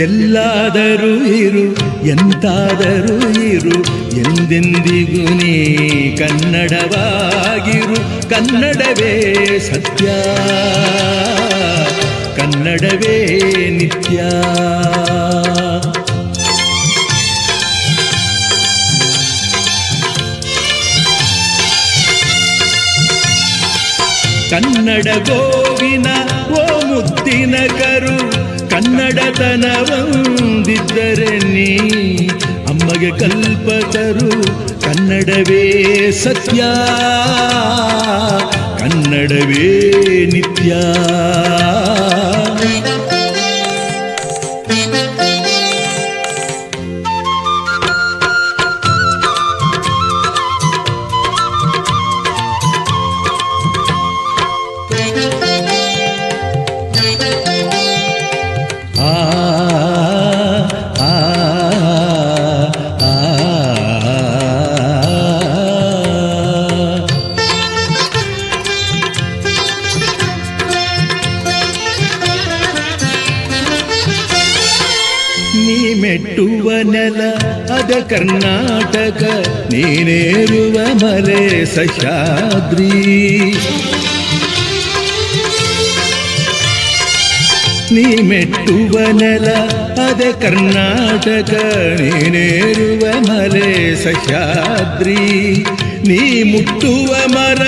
ಎಲ್ಲಾದರೂ ಇರು ಎಂತಾದರೂ ಇರು ಎಂದೆಂದಿಗೂ ನೀ ಕನ್ನಡವಾಗಿರು. ಕನ್ನಡವೇ ಸತ್ಯ, ಕನ್ನಡವೇ ನಿತ್ಯ. ಕನ್ನಡ ಗೋವಿನ ಓ ಮುತ್ತಿನ ಕರು, ಕನ್ನಡತನವೊಂದಿದ್ದರೆ ನೀ ಅಮ್ಮಗೆ ಕಲ್ಪತರು. ಕನ್ನಡವೇ ಸತ್ಯ, ಕನ್ನಡವೇ ನಿತ್ಯ. ನೀ ಮೆಟ್ಟುವ ನೆಲ ಅದ ಕರ್ನಾಟಕ, ನೀನೇರುವ ಮಲೆ ಸಹ್ಯಾದ್ರಿ. ನೀ ಮೆಟ್ಟುವ ನೆಲ ಅದ ಕರ್ನಾಟಕ, ನೀನೇರುವ ಮಲೆ ಸಹ್ಯಾದ್ರಿ. ನೀ ಮುಟ್ಟುವ ಮರ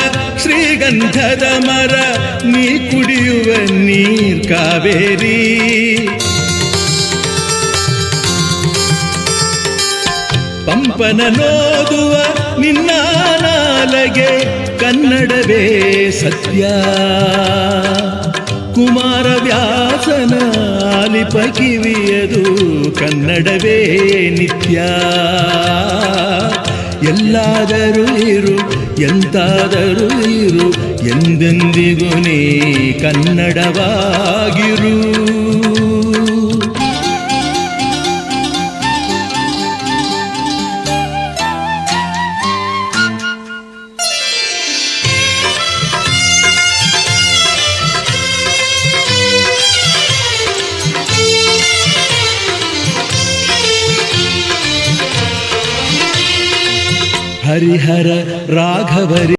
ಶ್ರೀಗಂಧದ ಮರ, ನೀ ಕುಡಿಯುವ ನೀರ್ ಕಾವೇರಿ. ಪಂಪನ ನೋದುವ ನಿನ್ನ ನಾಲಗೆ, ಕನ್ನಡವೇ ಸತ್ಯ. ಕುಮಾರವ್ಯಾಸನ ಆಲಿಪ ಕಿವಿಯದು, ಕನ್ನಡವೇ ನಿತ್ಯ. ಎಲ್ಲಾದರೂ ಇರು ಎಂತಾದರೂ ಇರು ಎಂದೆಂದಿಗೂ ನೀ ಕನ್ನಡವಾಗಿರು. ಹರಿಹರ ರಾಘವರಿ